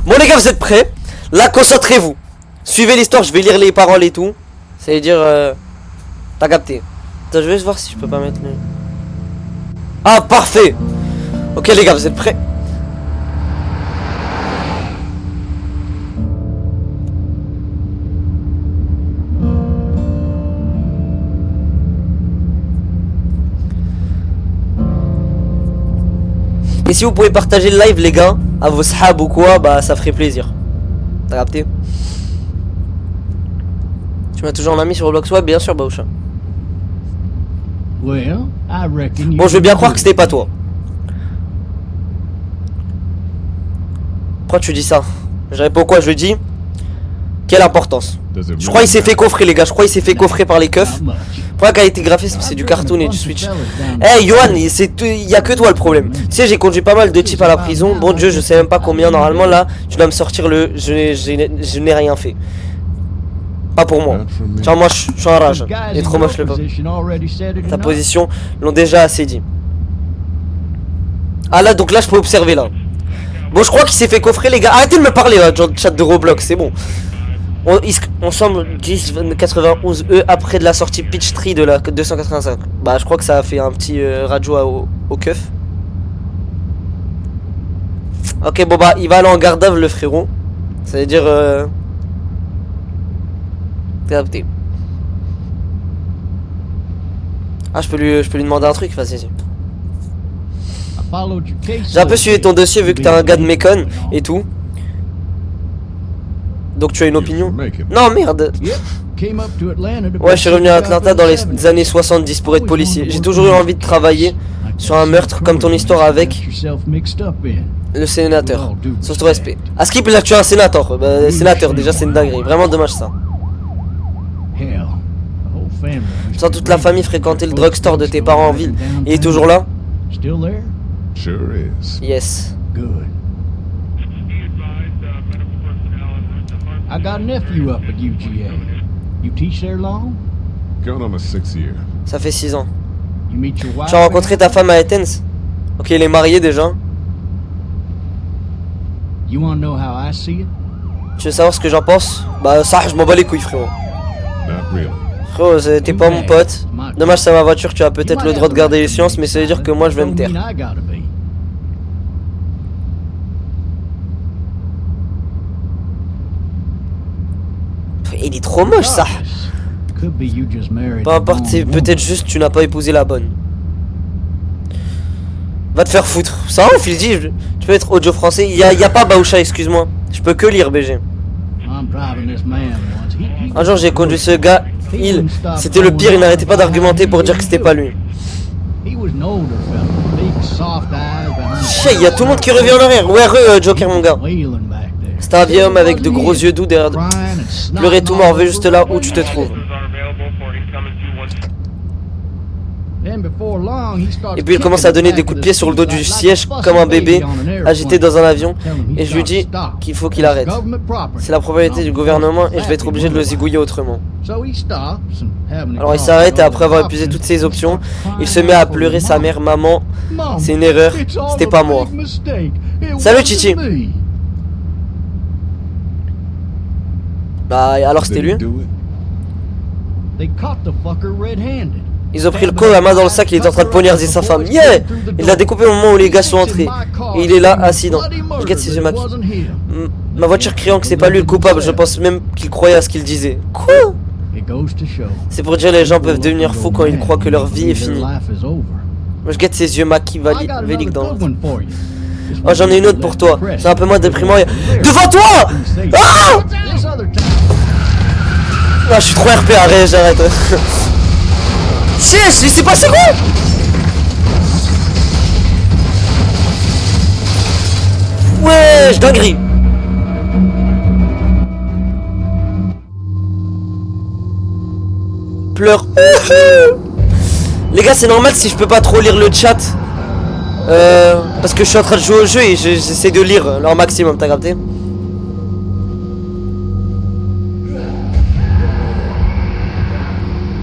Bon les gars, vous êtes prêts? Là, concentrez-vous. Suivez l'histoire, je vais lire les paroles et tout. Ça veut dire... T'as capté. Attends, je vais voir si je peux pas mettre le... Ah, parfait. Ok les gars, vous êtes prêts? Et si vous pouvez partager le live les gars, à vos sahab ou quoi, bah ça ferait plaisir. T'as capté? Tu m'as toujours en ami sur Roblox? Ouais bien sûr Baoucha. Bon je veux bien croire que c'était pas toi. Pourquoi tu dis ça? Je réponds quoi? Je dis quelle importance. Je crois qu'il s'est fait coffrer les gars, je crois qu'il s'est fait coffrer par les keufs. Pour la qualité graphisme c'est du cartoon et du switch. Hey Johan, il y a que toi le problème. Tu sais j'ai conduit pas mal de types à la prison. Bon Dieu je sais même pas combien normalement là. Tu dois me sortir le... Je n'ai rien fait. Pas pour moi. Genre moi je suis en rage. Il est trop moche le peuple. Ta position l'ont déjà assez dit. Ah là donc là je peux observer là. Bon je crois qu'il s'est fait coffrer les gars. Arrêtez de me parler là, genre chat de Roblox c'est bon. On semble 1091 E après de la sortie Peach Tree de la 285. Bah je crois que ça a fait un petit radio au keuf. Ok bon bah il va aller en garde à vue le frérot. Ça veut dire capté. Ah je peux lui demander un truc, vas-y. J'ai un peu suivi ton dossier vu que t'es un gars de Mécon et tout. Donc tu as une opinion? Non merde. Ouais je suis revenu à Atlanta dans les années 70 pour être policier. J'ai toujours eu envie de travailler sur un meurtre comme ton histoire avec le sénateur. Sur ton respect. À Skip il a tué un sénateur. Bah, sénateur déjà c'est une dinguerie. Vraiment dommage ça. Sans toute la famille fréquenter le drugstore de tes parents en ville. Il est toujours là? Yes. I got a nephew up at UGA. You teach there long? Going on my 6th year. Ça fait 6 ans. You meet your wife? Tu as rencontré ta femme à Athens? Ok, il est marié déjà. You wanna know how I see it? Tu veux savoir ce que j'en pense? Bah ça, je m'en bats les couilles frérot. Not really. Frérot, t'es pas mon pote. Dommage c'est ma voiture, tu as peut-être le droit de garder les sciences, mais ça veut dire que moi je vais me taire. Il est trop moche ça. Peu importe, c'est peut-être juste tu n'as pas épousé la bonne. Va te faire foutre. Ça va, Phil dit, tu peux être audio français. Y a pas Baoucha, excuse-moi. Je peux que lire BG. Un jour j'ai conduit ce gars, c'était le pire, il n'arrêtait pas d'argumenter pour dire que c'était pas lui. Chey, y a tout le monde qui revient en arrière. Ouais, Joker mon gars. C'était un vieil homme avec de gros yeux doux derrière. Pleurer tout morveux juste là où tu te trouves. Et puis il commence à donner des coups de pied sur le dos du siège comme un bébé agité dans un avion. Et je lui dis qu'il faut qu'il arrête. C'est la propriété du gouvernement et je vais être obligé de le zigouiller autrement. Alors il s'arrête et après avoir épuisé toutes ses options, il se met à pleurer sa mère. Maman, c'est une erreur, c'était pas moi. Salut Chichi. Bah alors c'était lui. Ils ont pris le con, la main dans le sac, il est en train de poignarder sa femme. Yeah! Il l'a découpé au moment où les gars sont entrés. Et il est là, assis dans... Regarde ses yeux maquillés. Ma voiture criant que c'est pas lui le coupable, je pense même qu'il croyait à ce qu'il disait. Quoi? C'est pour dire les gens peuvent devenir fous quand ils croient que leur vie est finie. Moi je guette ses yeux machiavéliques dans... Oh j'en ai une autre pour toi. C'est un peu moins déprimant. Devant toi! Ah! Ah je suis trop RP, arrête, j'arrête. Yes, il s'est passé quoi? Ouais, je dinguerie. Pleure. Les gars, c'est normal si je peux pas trop lire le chat. Parce que je suis en train de jouer au jeu et j'essaie de lire leur maximum, t'as capté?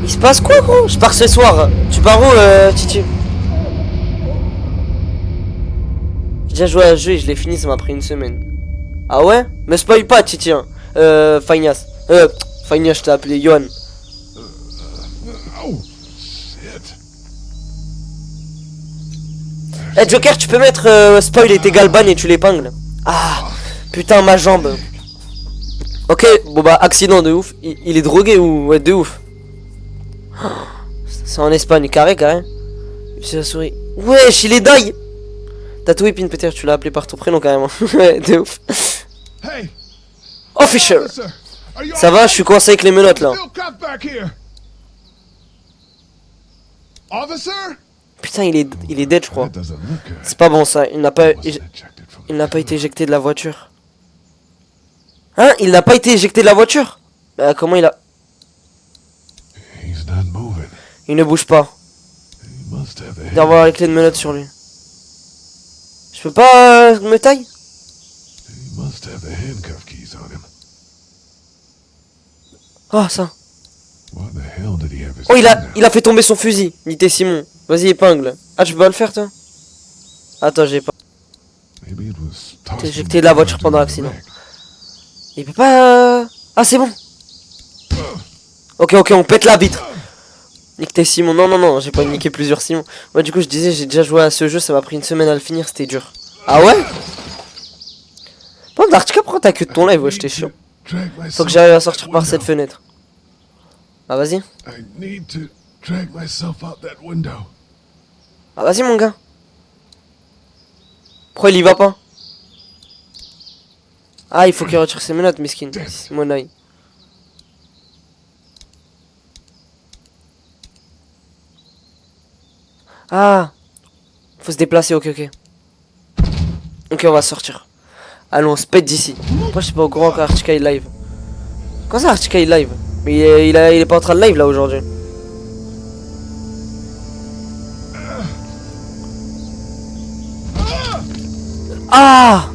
Il se passe quoi gros? Je pars ce soir. Tu pars où Titi? J'ai déjà joué à ce jeu et je l'ai fini, ça m'a pris une semaine. Ah ouais? Me spoil pas, Titi. Fagnas. Fagnas, je t'ai appelé Johan. Oh, shit. Eh Joker, tu peux mettre spoil et tes ban et tu l'épingles. Ah, putain, ma jambe. Ok, bon bah, accident de ouf. Il est drogué ou... Ouais, de ouf. C'est en Espagne, carré. C'est la souris. Wesh, il est die. Tatoué Pin Peter, tu l'as appelé par ton prénom carrément. Ouais, de ouf. Hey, Oh Fisher. officer, are you Ça va, je suis coincé avec les menottes là. still cop back here? Officer? Putain, il est dead, je crois. That doesn't look good. C'est pas bon ça, il n'a pas Wasn't ejected from il n'a pas été éjecté de la voiture. Hein? Il n'a pas été éjecté de la voiture? Bah comment il a... He's not moving. Il ne bouge pas. He must have the Il doit avoir les clés de menottes sur lui. Je peux pas me taille? He must have the handcuff keys on him. Ah ça. What the hell did he have his Oh gun out? il a fait tomber son fusil. Nité Simon. Vas-y épingle. Ah tu peux pas le faire toi? Attends j'ai pas. Maybe it was tossed T'es in éjecté de la voiture pendant the l'accident. wreck. Il peut pas... Ah c'est bon. Ok on pète la vitre. Nique tes Simon. Non j'ai pas niqué plusieurs Simon. Moi du coup je disais j'ai déjà joué à ce jeu. Ça m'a pris une semaine à le finir. C'était dur. Ah ouais? Bon Dartika prends ta queue de ton live. Ouais j'étais chiant. Drag Faut myself que j'arrive à out sortir that par window. cette fenêtre. Ah vas-y. I need to drag myself out that window. Ah vas-y mon gars. Pourquoi il y va pas? Ah il faut qu'il retire ses menottes miskin. C'est mon œil. Ah faut se déplacer, ok. Ok on va sortir. Allons on se pète d'ici. Moi je sais pas au courant qu'Archika est live. Quand ça Archika est live? Mais il est pas en train de live là aujourd'hui. Ah!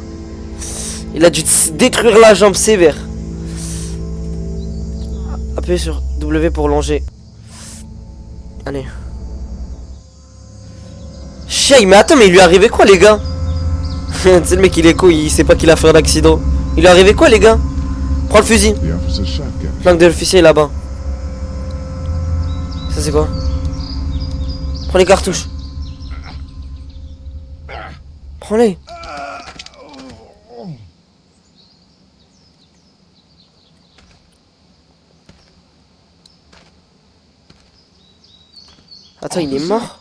Il a dû détruire la jambe sévère. Appuyez sur W pour longer. Allez. Chey, mais attends, mais il lui est arrivé quoi les gars? Tu sais le mec il est con, il sait pas qu'il a fait un accident. Il lui est arrivé quoi les gars? Prends le fusil. The officer's shotgun. Flanque de l'officier là-bas. Ça c'est quoi? Prends les cartouches. Prends-les. Attends, il est mort?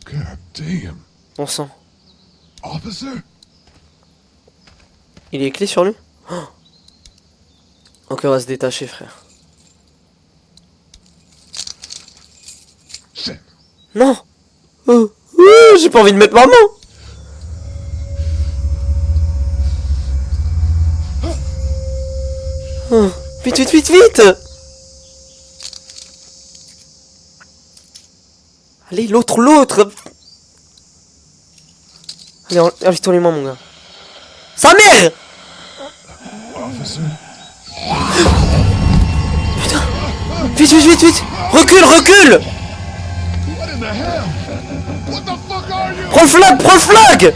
God damn. Bon sang. Officer? Il y a les clés sur lui? Oh. Ok, on va se détacher, frère. Shit. Non! J'ai pas envie de mettre ma main! Oh, vite! Allez, l'autre! Allez, enlève-toi les mains, mon gars. Sa mère! Officer? Vite! Recule! What in the hell? What the fuck are you? Prends le flag!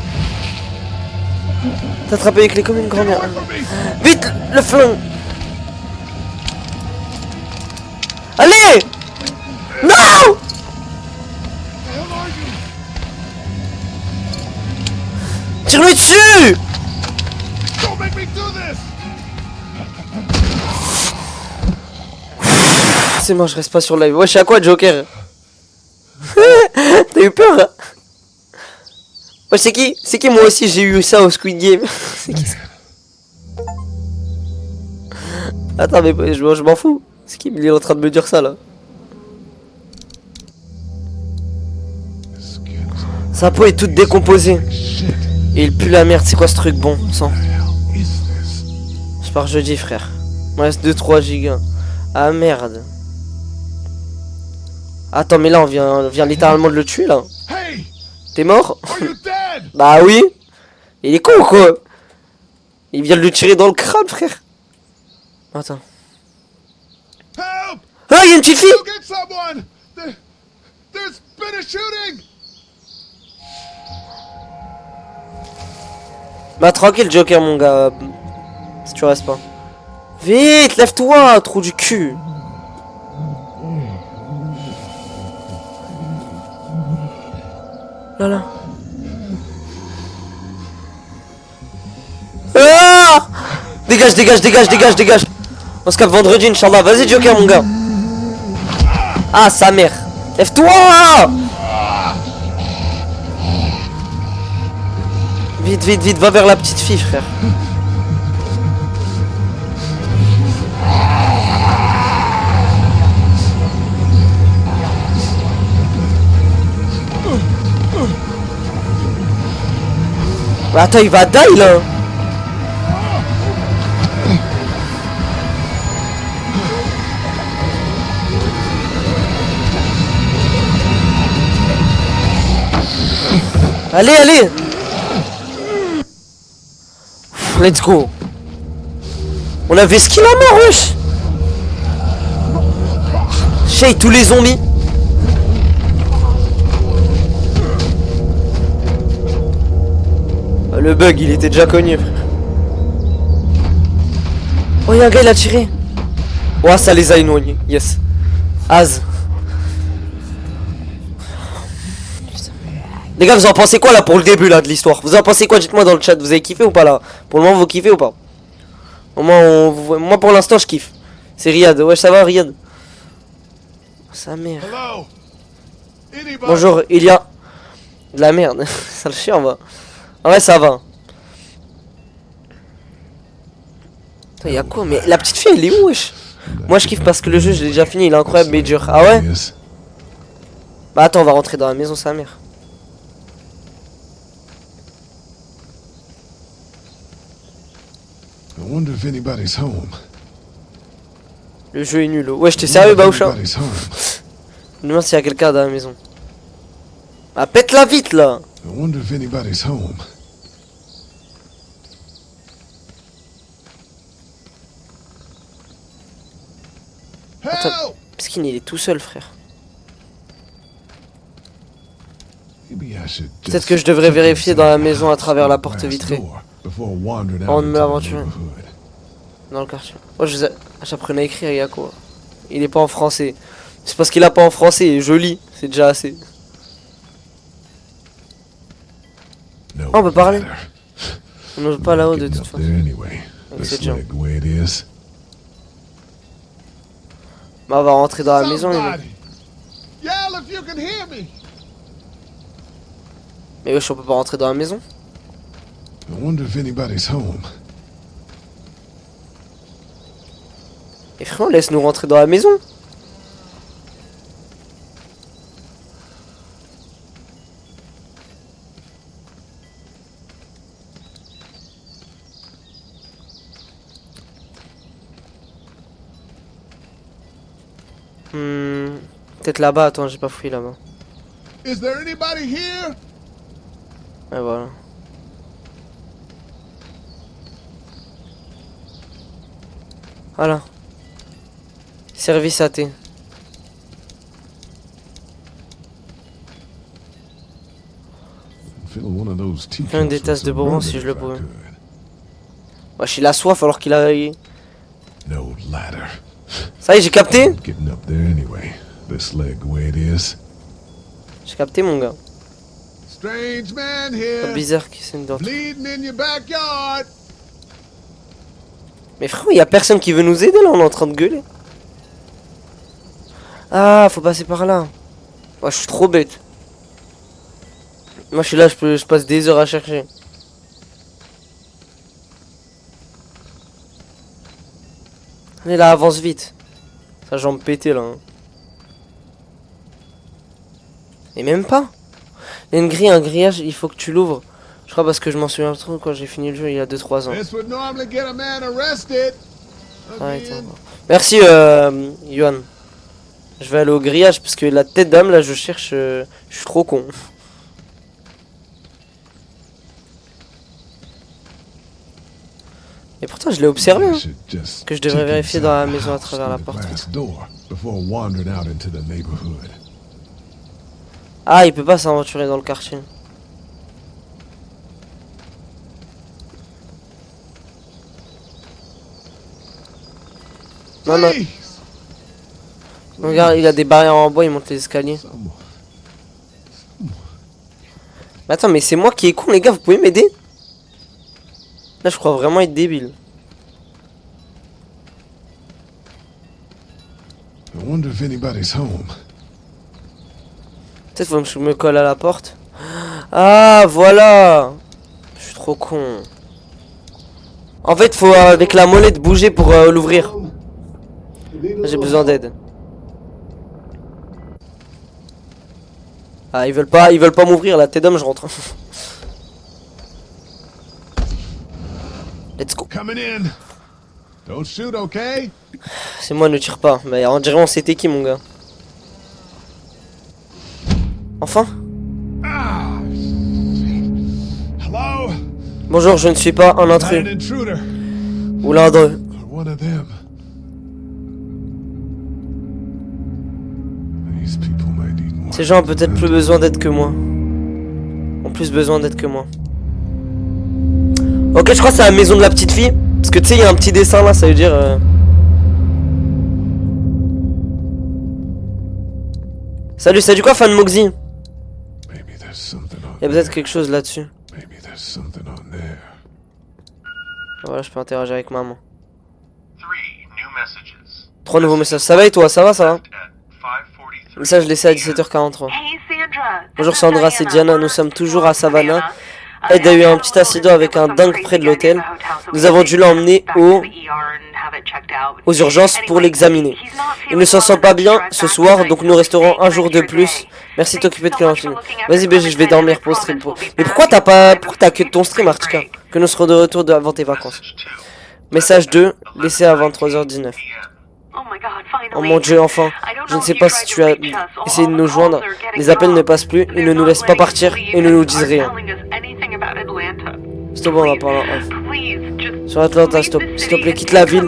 T'as attrapé les clés comme une grand-mère. Away from me! Vite, le flingue! Allez! Non! The hell are you? Tire-lui dessus! Don't make me do this! C'est moi, je reste pas sur live. Ouais, je suis à quoi, Joker? T'as eu peur? Hein? Ouais, c'est qui? C'est qui moi aussi j'ai eu ça au Squid Game? C'est qui ça? Attends, mais je m'en fous. C'est qui? Il est en train de me dire ça là. Sa peau est toute décomposée. Shit. Et il pue la merde. C'est quoi ce truc bon sang? The hell is this? Je pars jeudi, frère. Il me reste 2-3 gigas. Ah merde. Attends, mais là on vient littéralement de le tuer là. Hey! T'es mort? Are you dead? Bah oui. Il est con ou quoi? Il vient de lui tirer dans le crâne, frère. Attends. Help! Ah, il y a une petite fille! Go get someone! There's been a shooting! Bah tranquille Joker mon gars. Si tu restes pas. Vite, lève-toi, trou du cul. Là là. Ah, dégage, dégage, dégage, dégage, dégage. On se capte vendredi, Inch'Allah. Vas-y Joker mon gars. Ah sa mère. Lève-toi. Vite, vite, vite, va vers la petite fille frère. Bah, attends, il va die là. Allez, allez. Let's go. On avait ce qu'il a mort, wesh. Shake tous les zombies. Le bug, il était déjà connu, frère. Oh, y'a un gars, il a tiré. Ouais, ça les a éloignés. Yes. Az. Les gars, vous en pensez quoi là pour le début là de l'histoire? Vous en pensez quoi? Dites-moi dans le chat. Vous avez kiffé ou pas là? Pour le moment, vous kiffez ou pas? Au moins, moi pour l'instant, je kiffe. C'est Riyad. Ouais, ça va, Riyad? Sa mère. Bonjour, il y a de la merde. Ça le chien, va. Ouais, ça va. Attends, y'a quoi? Mais la petite fille, elle est où, wesh? Moi, je kiffe parce que le jeu, je l'ai déjà fini. Il est incroyable, mais dur. Ah ouais? Bah, attends, on va rentrer dans la maison, sa mère. I wonder if anybody's home. Le jeu est nul. Ouais, j'étais sérieux, Baoucha? Je me demande s'il y a quelqu'un dans la maison. Ah, pète-la vite, là! I wonder if anybody's home. Attends, Skin, il est tout seul, frère. Peut-être que je devrais vérifier dans la maison à travers la porte vitrée. Avant de me l'aventurer. Dans le quartier. Oh, j'apprenais à écrire, il y a quoi? Il est pas en français. C'est parce qu'il a pas en français, je lis. C'est déjà assez. Oh, on peut parler. On n'ose pas là-haut de toute façon. C'est gens. Bah, on va rentrer dans la maison, les mecs. Mais wesh, on peut pas rentrer dans la maison? I wonder if anybody's home. Et frérot, laisse-nous rentrer dans la maison. Peut-être là-bas, attends, j'ai pas fouillé là-bas. Is there anybody here? Ouais, voilà. Voilà. Service AT. Plein des tasses de bonbons si je le pouvais. Wesh, il a soif alors qu'il a... Ça y est, j'ai capté. J'ai capté, mon gars. C'est bizarre qu'il s'est dans. Mais frérot, il y a personne qui veut nous aider là, on est en train de gueuler. Ah, faut passer par là. Ouais, je suis trop bête. Moi je suis là, je passe des heures à chercher. Allez là, avance vite. Sa jambe pétée là. Hein. Et même pas. Il y a une grille, un grillage, il faut que tu l'ouvres. Je crois parce que je m'en souviens trop quand j'ai fini le jeu il y a 2-3 ans. Ouais, merci Yohan. Je vais aller au grillage parce que la tête d'âme là je cherche, je suis trop con. Et pourtant je l'ai observé hein, que je devrais vérifier dans la maison à travers la porte. Ah il peut pas s'aventurer dans le quartier. Non, non. Please. Regarde, il a des barrières en bois, il monte les escaliers. Someone. Mais attends, mais c'est moi qui est con, les gars, vous pouvez m'aider? Là, je crois vraiment être débile. I wonder if anybody's home. Peut-être faut que je me colle à la porte. Ah, voilà. Je suis trop con. En fait, faut avec la molette bouger pour l'ouvrir. J'ai besoin d'aide. Ah, ils veulent pas m'ouvrir là. T'es d'homme, je rentre. Let's go. Coming in. Don't shoot, okay? C'est moi, ne tire pas. Mais on dirait on s'était qui, mon gars. Enfin. Ah. Hello? Bonjour, je ne suis pas un Not an intrus. intruder. Ou l'un d'eux. Or one of them. These people might need more. Ces gens ont peut-être plus besoin d'aide que moi. Ont plus besoin d'aide que moi. Ok, je crois que c'est la maison de la petite fille. Parce que tu sais, il y a un petit dessin là, ça veut dire... Salut, ça dit quoi, fan Moxie? Maybe there's something on Il y a peut-être quelque chose là-dessus. Maybe there's something on there. Voilà, je peux interagir avec maman. 3 new messages. 3 nouveaux messages. Ça va et toi? Ça va, ça va? At 5:43. Message laissé à 17h43. Hey Sandra. Bonjour Sandra, c'est Diana. Nous sommes toujours à Savannah. Ed a eu un petit accident avec un dingue près de l'hôtel. Nous avons dû l'emmener aux urgences pour l'examiner. Il ne s'en sent pas bien ce soir, donc nous resterons un jour de plus. Merci de t'occuper de Clémentine. Vas-y BG, je vais dormir pour stream. Mais pourquoi t'as que ton stream, Artika? Que nous serons de retour avant tes vacances. Message 2, laissé à 23h19. Oh mon dieu, enfin. Je ne sais pas si tu as essayé de nous joindre. Les appels ne passent plus, ils ne nous laissent pas partir et ne nous disent rien. Stop, on va parler en off. Sur Atlanta, stop. S'il te plaît, quitte la ville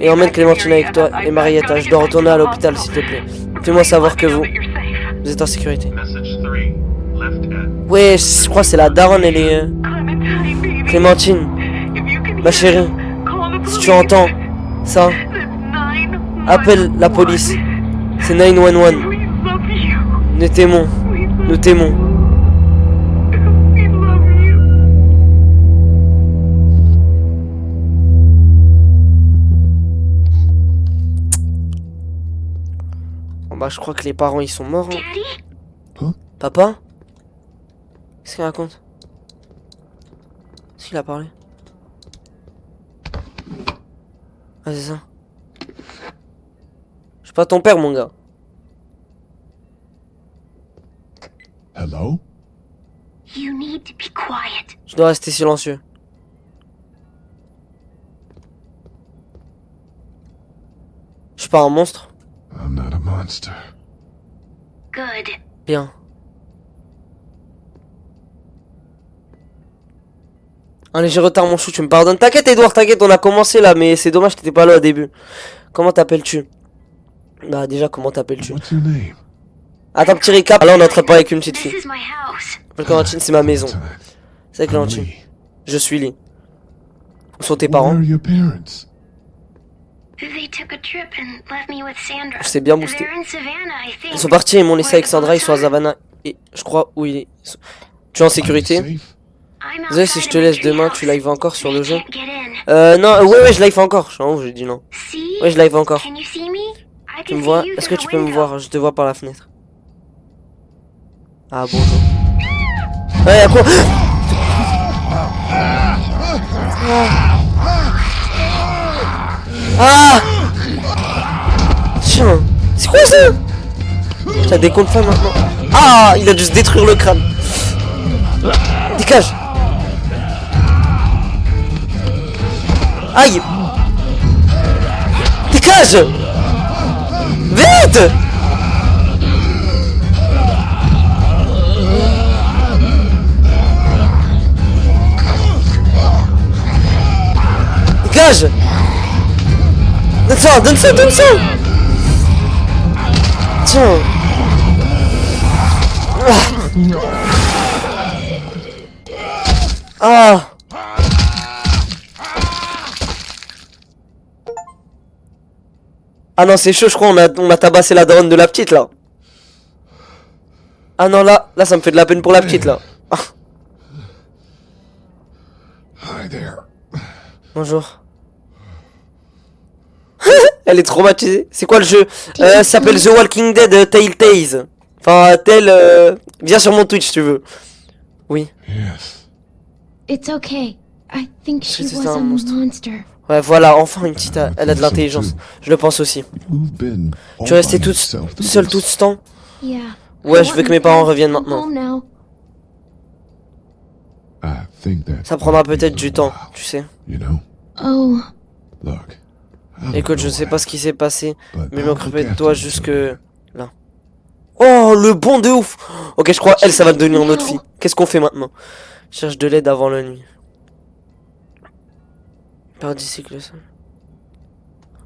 et emmène Clémentine avec toi et Marietta. Je dois retourner à l'hôpital, s'il te plaît. Fais-moi savoir que vous êtes en sécurité. Message 3 left at Ouais, je crois que c'est la daronne, elle est... Clémentine, ma chérie, si tu entends ça, appelle la police. C'est 911. Nous t'aimons. Nous t'aimons. Bon bah je crois que les parents ils sont morts. Hein. Hein? Papa? Qu'est-ce qu'il raconte? Qu'est-ce qu'il a parlé? Ah c'est ça. Je suis pas ton père mon gars. Hello? You need to be quiet. Je dois rester silencieux. Je suis pas un monstre. I'm not a monster. Good. Bien. Un léger retard mon chou, tu me pardonnes. T'inquiète Edouard, t'inquiète, on a commencé là, mais c'est dommage, t'étais pas là au début. Comment t'appelles-tu? Bah déjà, comment t'appelles-tu? What's your name? Attends, petit récap. Là, on est en train de parler avec une petite This fille. is my house. Clémentine, c'est ma maison. Time. C'est Clémentine. Lee. Je suis Lee. Où sont tes Where parents? are your parents? They took a trip and left me with Sandra. Je t'ai bien boosté. They're in Savannah, I think. Ils sont partis, ils m'ont laissé avec Sandra, ils sont à Savannah. Et je crois où il est. Tu es en sécurité? Are you safe? I'm Désolé si je te outside laisse of the demain, tree tu house. live encore sur le They jeu. can't get in. Non, ouais, je live encore. Je suis en haut, j'ai dit non. See? Ouais, je live encore. Can you see me? I Tu can me see vois? you Est-ce que through tu the peux me window. voir? Je te vois par la fenêtre. Ah, bonjour. Ouais, y'a quoi? Ah! Tiens, c'est quoi ça? Ça décompte pas maintenant. Ah, il a dû se détruire le crâne. Dégage. Aïe. Dégage. Vite. Dégage. Donne ça, donne ça, donne ça. Tiens. Ah. Ah non, c'est chaud, je crois, on a tabassé la daronne de la petite, là. Ah non, là, ça me fait de la peine pour la petite, là. Ah. Hi there. Bonjour. Elle est traumatisée. C'est quoi le jeu? Ça s'appelle The Walking Dead Telltales. Enfin, viens sur mon Twitch, si tu veux. Oui. Yes. It's okay. I think she C'était was un a monstre. monster. Ouais, voilà, enfin une petite... Elle a de l'intelligence. Je le pense aussi. You've been all Tu es resté by toute yourself through seule this. tout ce temps? Yeah. Ouais, I je want veux que my mes parents parents reviennent to come maintenant. home now. I think that Ça prendra might be peut-être a du little temps, while, tu sais. You know? Oh. Look. I don't Écoute, je know sais what pas ce qui s'est passé, happened, but mais je I'll m'occuperai look de toi after you jusque... till là. Oh, le bon de ouf! Ok, je crois, elle, ça va devenir notre fille. Qu'est-ce qu'on fait maintenant? Cherche de l'aide avant la nuit. Par d'ici que le sol.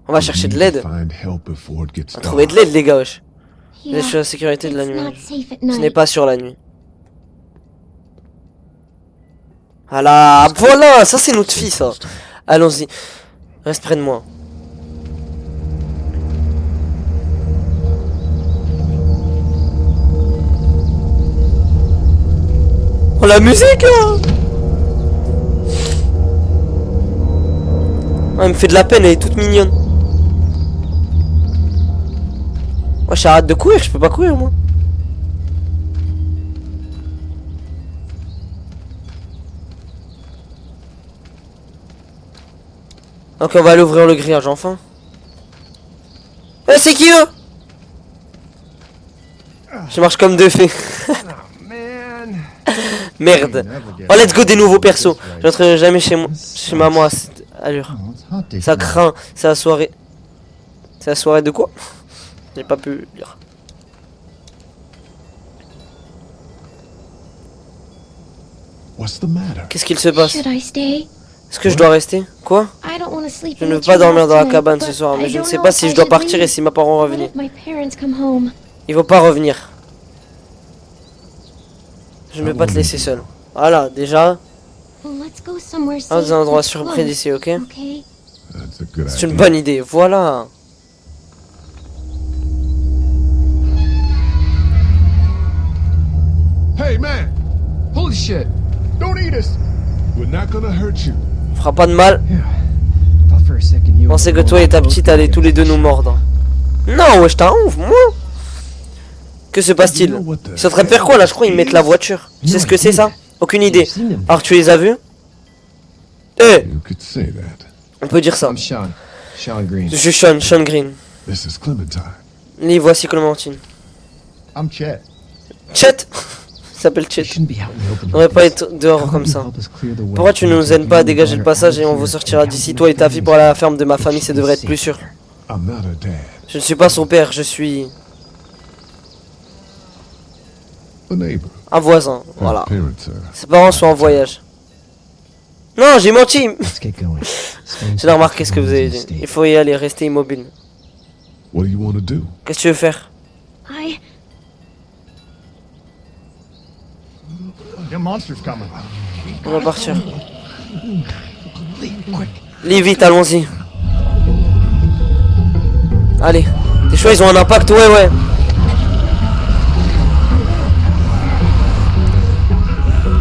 On va We chercher de need l'aide. to find help before it gets On va trouver de dark. l'aide, les gars, wesh. Yeah. Je suis à la sécurité de la It's nuit. not safe at Ce n'est night. pas sur la nuit. Voilà, voilà, ça c'est notre fille, ça. Allons-y. Reste près de moi. Oh, la musique, là! Ah, elle me fait de la peine, elle est toute mignonne. Moi, j'arrête de courir, je peux pas courir, moi. Donc on va aller ouvrir le grillage, enfin. C'est qui, eux? Je marche comme deux fées. Merde. Oh, let's go, des nouveaux persos. J'entrerai jamais chez maman à cette allure. Ça craint. C'est la soirée. C'est la soirée de quoi? J'ai pas pu lire. What's the matter? Qu'est-ce qu'il se passe? Should I stay? Est-ce que je dois rester? Quoi? I don't want to sleep Je in ne the veux pas dormir treehouse dans la tonight, cabane ce but soir, mais I je ne don't sais know pas if si I je dois should partir et leave. si mes parents vont What revenir. if my parents come home? Ils vont pas revenir. Je ne veux pas te laisser seul. Voilà, déjà, Let's go somewhere safe. dans un endroit that's sûr close, près d'ici, ok? Okay. That's a good C'est une idea. bonne idée, voilà. Hey, man! Holy shit. Don't eat us! We're not gonna hurt you. Fera pas de mal. Thought for a second you Je pensais que toi et ta petite allaient tous les deux nous mordre. Non, wesh, t'es un ouf, moi. Que se passe-t-il? Ils sont en train de faire quoi là? Je crois qu'ils mettent la voiture. Tu sais ce que c'est ça? Aucune idée. Alors tu les as vus? Eh, You could say that. on peut dire ça. I'm Sean. Sean Green. Je suis Sean Green. This is Clementine. Les voici Clémentine. I'm Chet. Chet. Il s'appelle Chet. Shouldn't be out in the open. On devrait pas être dehors comme ça. Pourquoi tu ne nous aides pas à dégager le passage et on vous sortira d'ici, toi et ta fille, pour aller à la ferme de ma famille? Ça devrait être plus sûr. I'm not her dad. Je ne suis pas son père, je suis A neighbor. un voisin. Her Voilà. parents are... Ses parents sont en voyage. Non, j'ai menti. Let's get going. J'ai remarqué ce que vous avez dit. Il faut y aller, rester immobile. What do you want to do? Qu'est-ce que tu veux faire? Your monster's coming. On va partir. Lis vite, allons-y. Allez. Tes choix, ils ont un impact, ouais.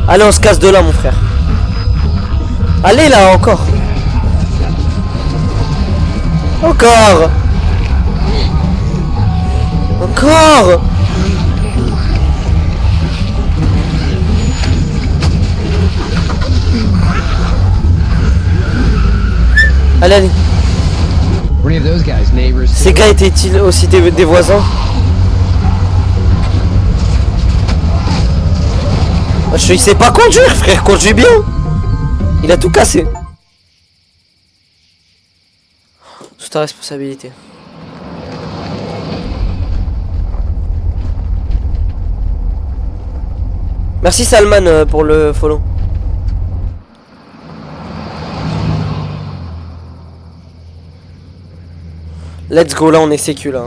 Allez, on se casse de là, mon frère. Allez, là, encore. Encore. Allez. Were any of those guys neighbors? Ces gars étaient-ils aussi des voisins? Il sait pas conduire, frère, conduis bien. Il a tout cassé. Sous ta responsabilité. Merci Salman pour le follow. Let's go, là on est sécu là.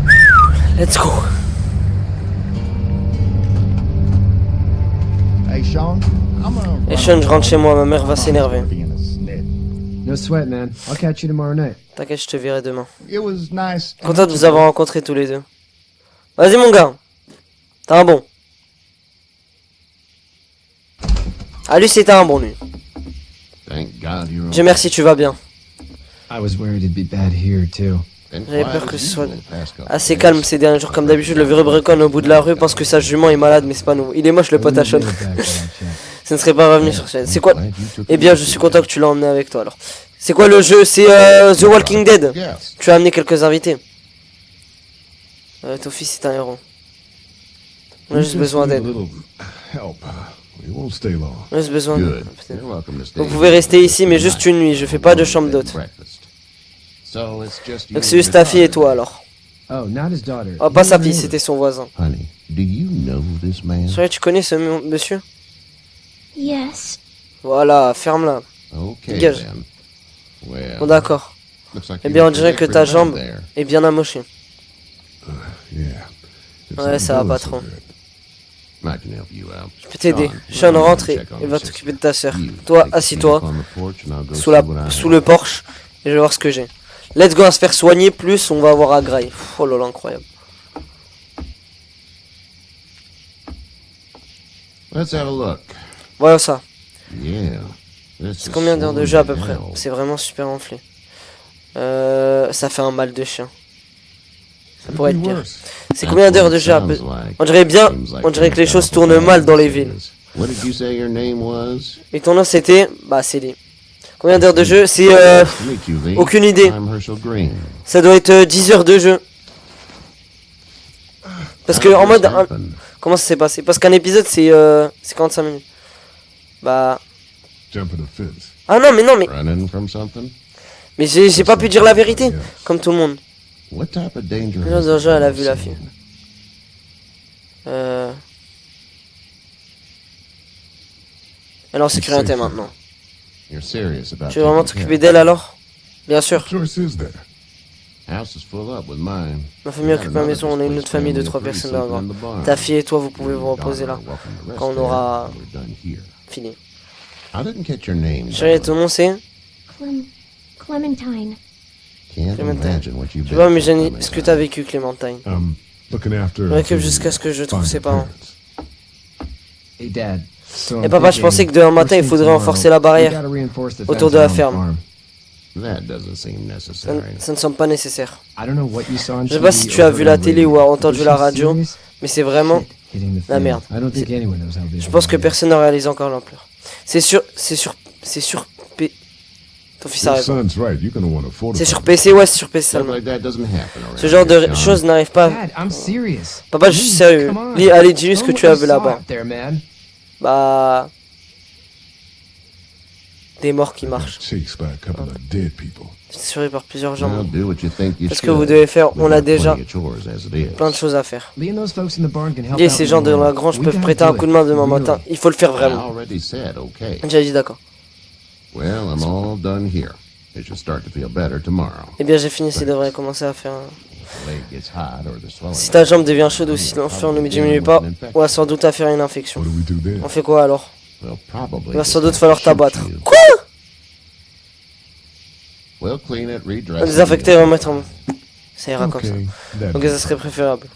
Hey, Let's go. Sean. I'm gonna Et Sean, je rentre chez moi, ma mère va s'énerver. No sweat, man. I'll catch you tomorrow night. T'inquiète, je te verrai demain. It was nice. Content de vous avoir rencontrés tous les deux. Vas-y mon gars. T'as un bon. Ah lui c'était un bon lui. Thank God you're Dieu merci, tu vas bien. I was worried it'd be bad here, too. J'avais peur que ce soit assez calme ces derniers jours. Comme d'habitude, le vieux bricon au bout de la rue pense que sa jument est malade, mais c'est pas nous. Il est moche le pote à Sean. Ce ne serait pas revenu sur chaîne. C'est quoi? Eh bien, je suis content que tu l'as emmené avec toi alors. C'est quoi le jeu? C'est The Walking Dead. Tu as amené quelques invités. Ton fils est un héros. On a juste besoin d'aide. Help. We won't stay long. On a juste besoin Good. d'aide. You're welcome to stay. Vous pouvez rester ici, mais juste une nuit. Je fais pas de chambre d'hôte. Breakfast. So it's just you Donc and c'est juste your ta fille et daughter. toi alors. Oh, not his daughter. Oh, pas sa fille, c'était son voisin. Honey, do you know this man? Chérie, tu connais ce monsieur? Yes. Voilà, ferme-la. Okay Dégage. then. Well, Bon d'accord. looks like Eh you bien, on got dirait que your ta neck pretty jambe bad there. est bien amochée. Yeah. It's Ouais, not ça va doing pas so trop. good. I can help you out. Je peux t'aider. Sean, Sean rentre et check on il va the t'occuper de ta sœur. You Toi, take a seat assis-toi up on the porch and I'll go sous, see what I sous have. le porche et je vais voir ce que j'ai. Let's go à se faire soigner, plus on va avoir à graille. Oh là là, incroyable. Let's have a look. Voilà ça. Yeah. This C'est is combien d'heures de jeu à peu près? hell. C'est vraiment super enflé. Ça fait un mal de chien. Ça pourrait être pire. C'est combien d'heures de jeu à peu? Sounds like. On dirait bien, Seems like on dirait que les you're choses up tournent for mal dans les business. villes. What did you say your name was? Et ton nom c'était? Bah c'est Lee. Combien d'heures de jeu? C'est Nice to meet you, Lee. aucune idée. I'm Herschel Green. Ça doit être 10 heures de jeu. Parce que How en did mode... this happen? Comment ça s'est passé? Parce qu'un épisode c'est 45 minutes. Bah... Jumping the fence. Ah non mais non mais... Running from something? Mais j'ai pas pu dire la vérité. Comme tout le monde. What type of danger? Combien has d'heures de jeu this elle a girl vu la seen? fille? Elle est en sécurité maintenant. You're serious about Tu veux vraiment taking t'occuper care? d'elle alors? Bien sûr. What choice is there? House is full up with mine. Ma famille occupe la maison, on est une autre famille de 3 personnes dans la grande. Ta fille et toi vous pouvez vous reposer là. Quand on aura fini. I didn't get your name. Chérie, ton nom c'est? Clementine. Can't Clémentine. imagine what you've Tu been vois mais through, Jenny, ce que t'as vécu Clémentine. Looking after. Je m'occupe jusqu'à ce que je trouve find ses your parents. parents. Hey, Dad. So Et I'm papa, je thinking, pensais que demain matin, il first thing faudrait tomorrow, renforcer la barrière we gotta reinforce the autour fence de la around the ferme. farm. That doesn't seem necessary. Ça ne semble pas nécessaire. I don't know what you saw on Je sais pas TV si tu as or vu la heard on télé ou radio, entendu but la she's radio, serious mais c'est vraiment... shit hitting the la fan. merde. I don't think anyone knows how big Je pense it que is. personne n'a réalisé encore l'ampleur. C'est sur Ton fils a Your raison. son's right. You're gonna want to fortify. C'est sur PC, ouais, c'est sur PC Stuff seulement. like that doesn't happen around Ce genre de here, Sean. choses n'arrive pas. Dad, I'm serious. Papa, je suis Lee, sérieux. come on. Lee, allez, dis-lui ce Tell que him tu what as you vu saw là-bas. out there, man. Bah... Des morts qui marchent. Cheeks by a couple of dead people. Tiré par plusieurs Well, gens. do what you think you Parce que should. vous devez faire, We've on a got déjà plenty of chores as it is. plein de choses à faire. Lee and those folks in the barn can help Lee et out ces in gens the de la morning. grange We peuvent gotta prêter un do coup de it. main demain Really. matin. Il faut le faire I vraiment. already said okay. J'ai dit d'accord. Well, I'm all done here. It should start to feel better tomorrow. Eh bien j'ai fini, ça devrait commencer à faire... If the leg gets hot or the swelling Si ta jambe devient chaude ou si l'enflure ne diminue pas, on va sans doute affaire une infection. What do we do then? On fait quoi alors? We'll probably Il va just sans doute have falloir to shoot t'abattre. you. Quoi? We'll clean it, redress On va it, désinfecter et and- remettre en... Ça ira comme ça. Okay. That Donc ça serait préférable.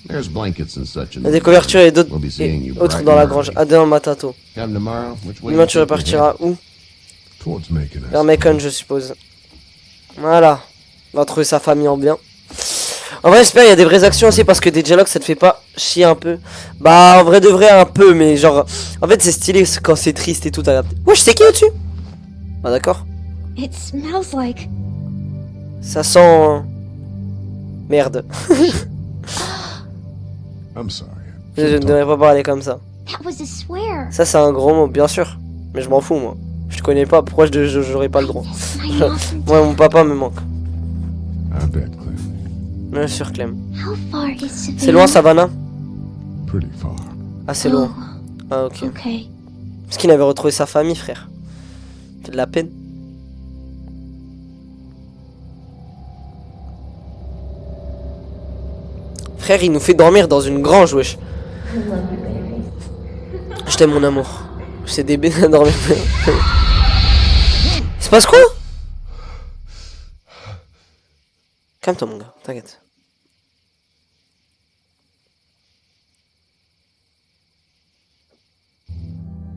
There's blankets and such in Il y a the des couvertures et d'autres We'll be seeing you autres bright dans la and grange. early. À demain matin tôt. Come tomorrow, which way Demain you tu think we repartiras head? où? towards making us. Vers Macon je suppose. Voilà. On va trouver sa famille en bien. En vrai j'espère il y a des vraies actions aussi parce que des dialogues ça te fait pas chier un peu. Bah en vrai de vrai un peu mais genre... En fait c'est stylé quand c'est triste et tout. Wesh c'est qui au-dessus? Ah d'accord. It smells like. Ça sent... Merde. I'm sorry. Je ne devrais pas parler comme ça. That was a swear. Ça c'est un gros mot bien sûr. Mais je m'en fous moi. Je te connais pas, pourquoi j'aurais pas le droit? Miss my mom. Moi mon papa me manque. I bet, Clem. Bien sûr Clem. How far is Savannah? C'est loin Savannah? Pretty far. Ah c'est loin. Ah ok. Oh, okay. Parce qu'il avait retrouvé sa famille frère. C'est de la peine. Frère il nous fait dormir dans une grange wesh. Je t'aime mon amour. C'est des bébés à dormir. Il se passe quoi? Calme-toi mon gars, t'inquiète.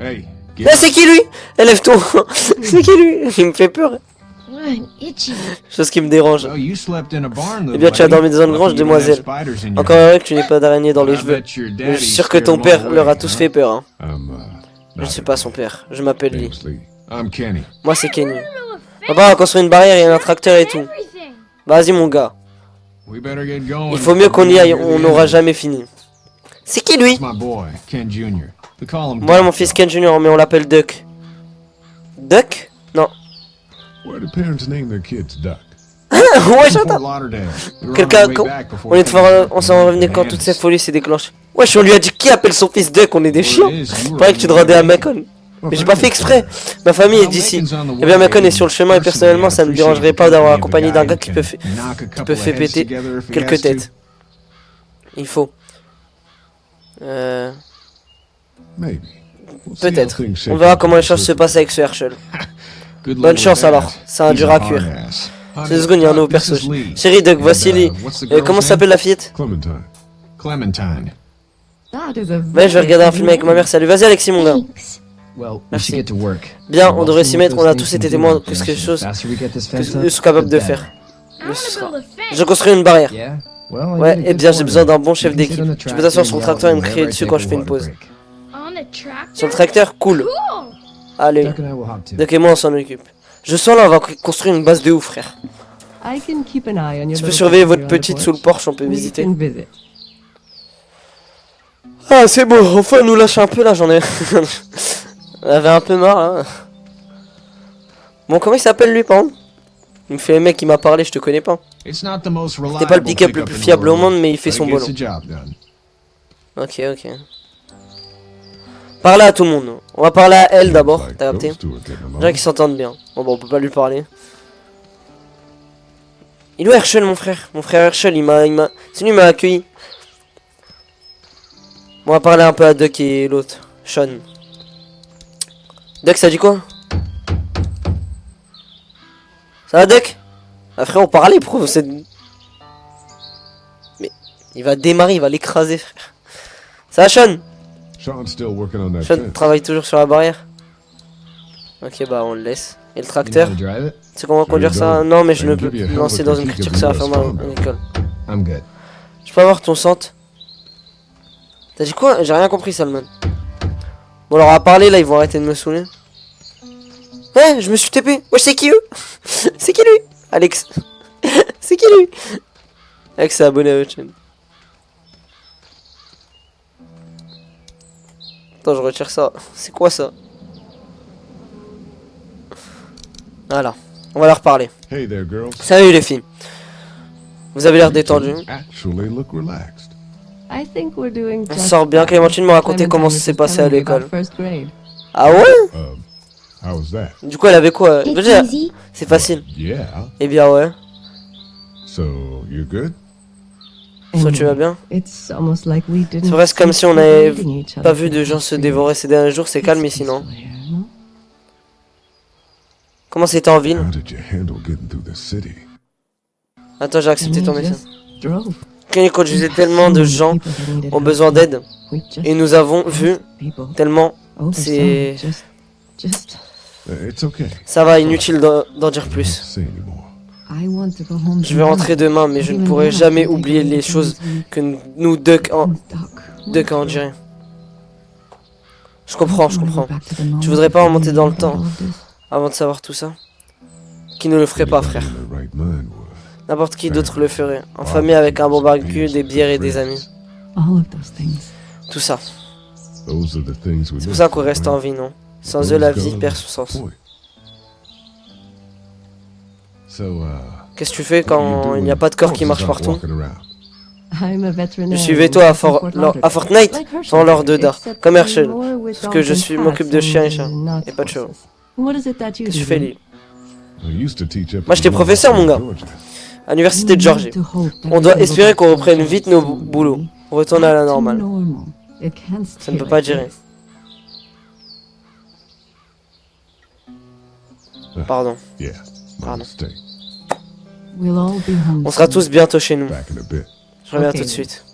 Hey, Mais c'est qui lui? Élève-toi. C'est qui lui? Il me fait peur. I'm itchy. Chose qui me dérange. well, you slept in a barn, Eh bien, tu as dormi dans une grange, demoiselle. Encore heureux que tu n'aies pas d'araignée dans les I cheveux. bet your Mais daddy je suis sûr que scared ton them père all leur a away, tous huh? fait peur. Hein. Je ne not suis pas son père. Je m'appelle Lee. James Lee. I'm Kenny. Moi, c'est Kenny. Papa, on va construire une barrière et un tracteur et tout. Vas-y, mon gars. We better get going. Il faut mieux qu'on y aille. On n'aura jamais fini. C'est qui lui? It's my boy, Ken Jr. We call him Moi, Duck. mon fils Ken Jr., mais on l'appelle Duck. Duck? Non. Where do parents name their kids Duck? Ouais, Fort j'entends. Lauderdale. We were on Quelqu'un, our way quand- back before on est things got on s'en revenait quand toutes ces folies s'est déclenchées. Wesh, on lui a dit qui appelle son fils Duck, on est des chiens. Pareil que tu te rendais à Macon. Mais j'ai pas fait exprès. Ma famille est d'ici. Eh bien, Macon est sur le chemin et personnellement, ça me dérangerait pas d'avoir accompagné d'un gars qui peut faire péter quelques têtes. Il faut. Maybe. We'll see how Peut-être. things shake On verra out comment les this choses se weekend. passent avec ce Herschel. Good Bonne luck chance with alors. that. C'est un He's dur a à cuire. hard ass. C'est secondes, il y a un nouveau This is perso. Lee. Chérie Duck, voici And, Lee. what's the girl's Comment name? s'appelle la fillette? Clementine. Clementine. Ouais, je vais regarder un film avec ma mère. Salut, vas-y Alexis, mon gars. Thanks. Well, we Merci. should get to work. Bien, The on more devrait soon s'y we mettre. get On a those tous things été we témoins do, de quelque the chose faster we get this que fence up, nous sommes capables the de better. faire. Mais ce sera- Je construis une barrière. Yeah? Well, I Ouais, need a eh good bien, j'ai foreman. besoin d'un bon chef You can sit d'équipe. on the Tu peux tractor t'asseoir and sur le yell tracteur et me whenever crier I dessus take quand a je fais une water pause. break. On a tractor? Sur le tracteur, cool. Cool. Allez, Duck and I will hop to. Duck et moi on s'en occupe. Je sens là, on va construire une base de ouf, frère. I can keep an eye on your Je peux little surveiller puppy votre on the petite sous le porch. porche, on peut We visiter. can visit. Ah, c'est bon, enfin, nous lâche un peu là, j'en ai. On avait un peu marre là. Bon, comment il s'appelle lui, par contre? Il me fait le mec qui m'a parlé, je te connais pas. It's not the most reliable T'es pas le pick-up le pickup plus in the fiable au world, monde, mais il fait but son it boulot. gets the job done. Ok, ok. Parlez à tout le monde. On va parler à elle d'abord, Like t'as capté? those two are getting along. Déjà qu'ils s'entendent bien. Bon, on peut pas lui parler. Il est où Herschel, mon frère? Mon frère Herschel, c'est lui qui m'a accueilli. On va parler un peu à Duck et l'autre, Sean. Duck, ça dit quoi? Ça va, Duck? Ah, frère, on parlait, pro, c'est... Mais, il va démarrer, il va l'écraser, frère. Ça va, Sean? Sean's still working on that Sean fence. travaille toujours sur la barrière. Ok, bah, on le laisse. Et le You know tracteur? how to drive it? C'est comment conduire you ça? go. Non, mais je I ne can peux give you a me lancer helmet dans to une keep critique, your ça va US faire mal farm en bill. école. I'm good. Je peux avoir ton centre? T'as dit quoi? J'ai rien compris, Salman. Bon, alors, on va parler, là, ils vont arrêter de me saouler. Ouais, je me suis TP. Ouais, c'est qui eux? C'est qui lui? Alex. C'est qui lui? Alex s'est abonné à votre chaîne. Attends, je retire ça. C'est quoi ça? Voilà. On va leur parler. Hey there, girls. Salut les filles. Vous avez l'air détendu. Actually look relaxed. I think we're doing On just sort bien. fine. Clémentine m'a raconté Clementine comment was ça s'est just passé à telling me about l'école. first grade. Ah ouais? How was that? Du coup, elle avait quoi? Je veux It's dire, easy. c'est facile. Yeah. Eh bien, ouais. So, you're good? Ça, tu vas bien? It's almost like we didn't C'est vrai, c'est comme si on keep avait reading each pas other vu de for gens se 3 dévorer ces derniers jours. C'est years. calme ici, non? Peaceful here, no? Comment c'était en ville? How did you handle getting through the city? Attends, j'ai accepté And ton we message. just drove. Quand je disais tellement de gens ont besoin d'aide. Et nous avons vu tellement. c'est- Just It's okay. Ça va, inutile d'en dire plus. Say anymore. I want to go home. Je vais rentrer demain, mais je ne pourrai jamais oublier les choses que nous, Duck a endurées. Je comprends, je comprends. Tu voudrais pas remonter dans le temps avant de savoir tout ça? Qui ne le ferait pas, frère? Anybody in their right mind would. N'importe qui d'autre le ferait. En famille avec un bon barbecue, des bières et des amis. All of those things. Tout ça. Those are the things we C'est pour live ça qu'on for, reste en right? vie, non? Sans eux, la vie perd son sens. Point. So, Qu'est-ce que tu fais quand il n'y a pas de corps qui marche partout? I'm a veterinarian. Je suis veto à, Fort Lauderdale. à Fortnite, Like Herschel, sans l'or de dard, except comme Herschel. more with Parce que je dogs and suis m'occupe de cats chiens et and chats, not et pas de chevaux. horses. What is it that you Qu'est-ce que tu do fais, then? lui? Moi, j'étais professeur, mon gars. À l'université de Georgie. On doit espérer qu'on reprenne vite nos boulots. Retourner à la normale. Ça ne peut pas durer. Pardon. Yeah, my Pardon. mistake. We'll all be home. On sera tous bientôt chez nous. Back in a bit. Je reviens Ok. tout de suite.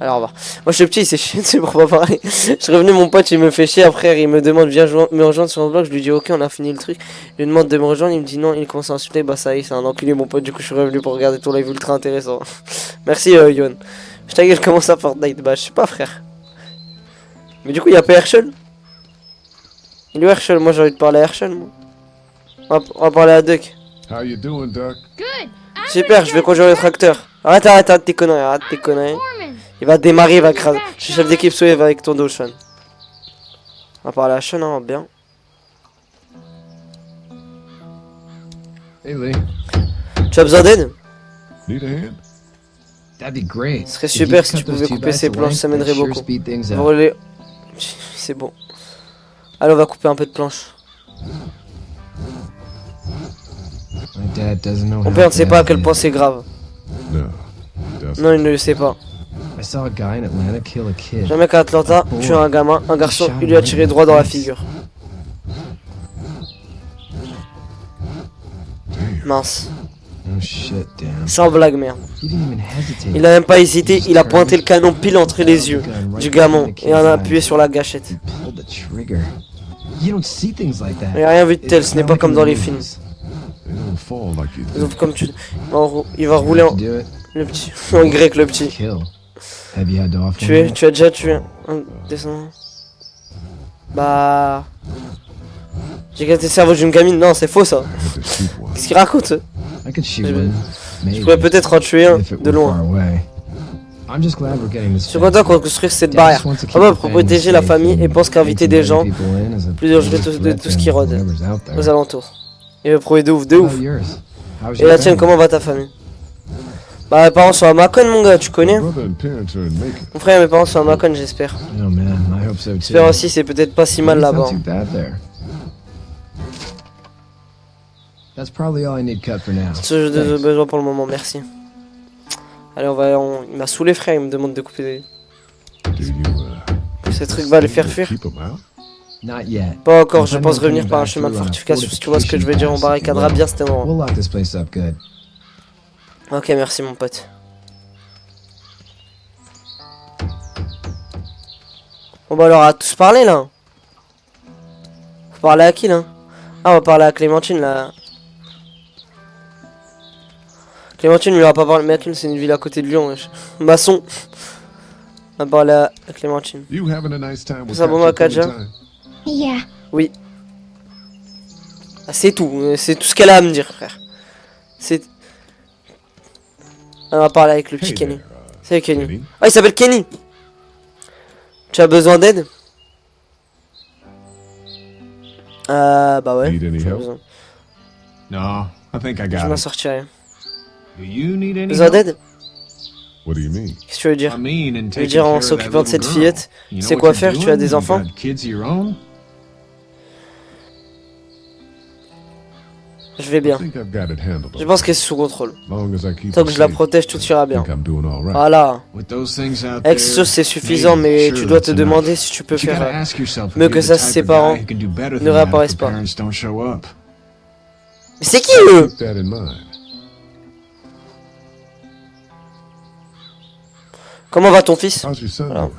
Alors, au revoir. Moi, je suis petit, il s'est chié dessus pour pas parler. Je suis revenu, mon pote, il me fait chier. Après, il me demande, viens me rejoindre sur le blog. Je lui dis, ok, on a fini le truc. Je lui demande de me rejoindre. Il me dit non. Il commence à insulter. Bah, ça y est, c'est un enculé, mon pote. Du coup, je suis revenu pour regarder ton live ultra intéressant. Merci, Yon. Je t'ai dit, je commence à Fortnite. Bah, je sais pas, frère. Mais du coup, il y a pas Herschel. Il est où Herschel? Moi, j'ai envie de parler à Herschel, moi. On va parler à Duck. How you doing, Duck? Super, je vais conduire le tracteur. Arrête tes conneries, Il va démarrer, il va craser. Je suis chef d'équipe, Soe, va avec ton dos, Sean. On va parler à Sean, hein, bien. Hey, Lee. Tu as besoin d'aide? Need a hand? That'd be great. Ce serait If you super could si tu cut those pouvais two couper bags ces to planches, length, ça that'd m'aiderait sure beaucoup. speed things On up. va rouler. C'est bon. Allez, on va couper un peu de planches. My dad doesn't know Mon how père ne sait pas à quel bad point it is. c'est grave. No. He doesn't. Non, il ne le sait pas. I saw a guy in Atlanta kill a kid. J'ai un mec à Atlanta, tué un gamin, un garçon, il lui a tiré droit dans la figure. Mince. Oh shit, damn. Sans blague, merde. He didn't even hesitate. Il a même pas hésité, il a pointé le canon pile entre les yeux du gamin et en a appuyé sur la gâchette. He pulled the trigger. You don't see things like that. Il n'y a rien vu de tel, ce n'est pas comme dans les films. They don't fall like you Sauf think. comme tu... il va rouler en... Do it. Le petit... En grec, le petit. Kill. Have you had to off Tu as déjà tué un descendant. Bah... J'ai gâté le cerveau d'une gamine. Non, c'est faux ça. I had to shoot one. Qu'est-ce qu'il raconte? I could shoot Je- one. Je Maybe. pourrais peut-être en tuer un If it de were far loin. away. I'm just glad we're getting this Je suis fixed. content qu'on construise cette Dad barrière. just wants to keep Vraiment the pour family protéger la safe famille et and pense qu'inviter des gens people in is a plus dangereux big de threat tout ce than qui rôde whatever's out there. aux alentours. Il veut prouver de ouf, de How ouf. about yours? How's Et your la tienne, family? comment va ta famille? Bah mes parents sont à Macon mon gars, tu connais? My brother and parents are in Macon. Mon frère et mes parents sont à Macon, j'espère. Oh man, I hope so too. J'espère aussi, c'est peut-être pas si mal It's là-bas. not too bad there. That's probably all I need cut for now. Ce que j'ai Thanks. besoin pour le moment, merci. Allez, il m'a saoulé frère, il me demande de couper des... Do you, Ce truc va les faire fuir. keep them out? Not yet. Pas encore, je I'm pense planning on revenir coming par un back chemin de through on a fortification, si tu vois ce que je veux dire, on fortification barricadera pass, bien cet endroit. We'll lock this place up good. Ok, merci mon pote. Bon bah alors, on va tous parler là. Faut parler à qui là? Ah, on va parler à Clémentine là. Clémentine, lui, on va pas parler. Clémentine, c'est une ville à côté de Lyon, wesh. Maçon. On va parler à Clémentine. You having a nice time with Ça va, ma Captain Kaja? Clementine? Yeah. Ah, c'est tout ce qu'elle a à me dire, frère. C'est. On va parler avec le petit Hey Kenny. there, Salut Kenny. Kenny. Ah, il s'appelle Kenny. Tu as besoin d'aide? Bah ouais. Need any J'ai help? besoin. No, I think I Je got m'en it. sortirai. Do you need any Besoin help? d'aide? What do you mean? Qu'est-ce que tu veux dire? I mean, in Je veux taking dire care en of that s'occupant de cette little fillette. girl. You Tu sais know quoi what faire? you're Tu as doing? des You enfants? got kids of your own? Je vais bien. I think I've got it handled. Je pense qu'elle est sous contrôle. As long as I keep Tant her que je la safe, protège, tout ira I bien. think I'm doing all right. Voilà. With those things out Avec there, ces choses, c'est suffisant, maybe, mais sure, tu dois te that's demander enough. si tu peux But you gotta faire ask yourself if mieux you're que the ça si type ses of parents guy who can do better ne than that if réapparaissent your pas. parents don't show up. Mais c'est qui eux? Keep that in mind. Comment va ton fils? How's your son Voilà. doing?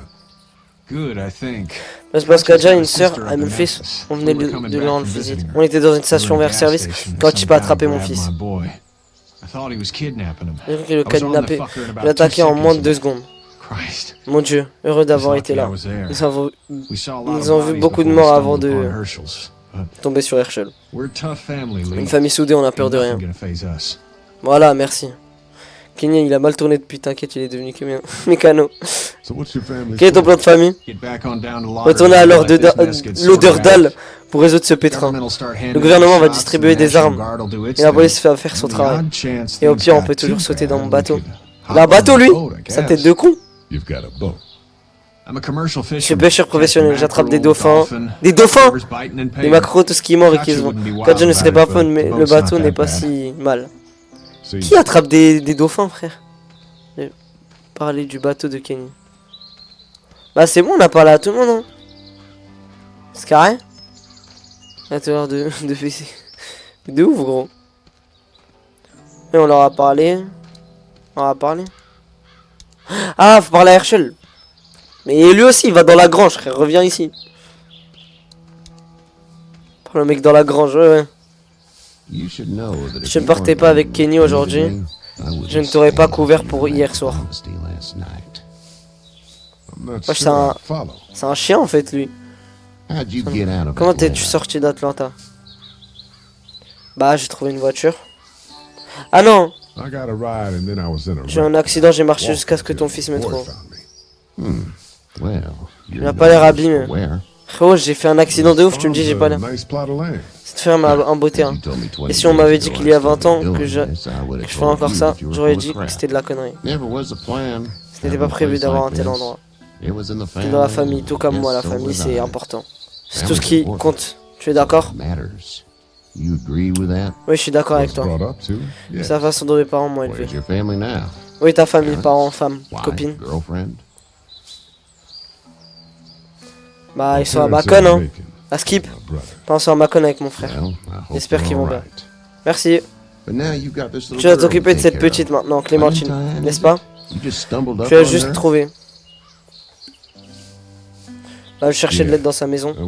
Good, I think. C'est parce qu'elle a déjà une Sister sœur up à in Memphis. Memphis. On venait We were de coming lui back rendre from visite. visiting her. On était dans une We were station in a vers gas service station and quand some type a guy attrapé mon grabbed fils. my boy. I thought he was kidnapping him. J'ai cru qu'il le I was on the kidnappé. fucker in Il about l'a attaqué 2 en moins de seconds. 2 secondes. Christ. Mon Dieu, heureux d'avoir été là. I was there. We saw a lot Ils of ont vu bodies beaucoup de before we morts avant stumbled de upon Herschel's. But tomber sur Herschel. we're a tough family, Lee. Une famille soudée, on a peur de rien. Nothing gonna faze us. Voilà, merci. Kenny, il a mal tourné depuis, t'inquiète, il est devenu mécano. So what's your family? Quel est ton plan de famille? Get back on down to Retourner à Lauderdale, let this mess get l'odeur sorted d'Al out. pour résoudre ce pétrin. Government will start handing Le gouvernement out va shots distribuer and the des National armes. Guard will do its Et la thing. police va faire son On the travail. odd chance Et au things pire, on got peut toujours too sauter dans bad, mon we bateau. could Il a un hop bateau on lui? the boat, I Sa guess. tête de con. You've got a boat. I'm a commercial Je suis fisherman. pêcheur professionnel, Catch j'attrape des mackerel, dauphins. dolphin, Des dauphins! whatever's biting and Des paying. maquereaux, tout ce qui est mort et qui se Gotcha vend. wouldn't be wild Quand je ne serais pas about it, fun, but mais the le boat's not bateau that n'est pas bad. si mal. See, Qui attrape des dauphins, frère? J'ai parlé du bateau de Kenny. Bah c'est bon, on a parlé à tout le monde, hein. C'est carré? Atelier de PC. De ouf, gros. Et on leur a parlé. On leur a parlé. Ah, faut parler à Herschel. Mais lui aussi, il va dans la grange, frère. Reviens ici. Prends le mec dans la grange, ouais. Je ne partais pas avec Kenny aujourd'hui. Je ne t'aurais pas couvert pour hier soir. Wesh, c'est un chien en fait, lui. Comment t'es-tu sorti d'Atlanta? Bah, j'ai trouvé une voiture. Ah non! J'ai eu un accident, j'ai marché jusqu'à ce que ton fils me trouve. Il n'a pas l'air abîmé. Frérot, j'ai fait un accident de ouf, tu me dis j'ai pas l'air. Cette ferme en beauté. Hein. Et si on m'avait dit qu'il y a 20 ans que je ferais encore ça, j'aurais dit que c'était de la connerie. Ce n'était pas prévu d'avoir un tel endroit. T'es dans la famille, tout comme moi, la famille c'est important. C'est tout ce qui compte. Tu es d'accord? Oui, je suis d'accord avec toi. C'est la façon dont mes parents m'ont élevé. Oui, ta famille, parents, femme, copine. Bah, ils sont à Macon, hein. À Skip. Pas à Macon avec mon frère. J'espère qu'ils vont bien. Merci. Tu vas t'occuper de cette petite maintenant, Clémentine, n'est-ce pas? Tu as juste trouvé. Là, je cherchais de l'aide dans sa maison. Je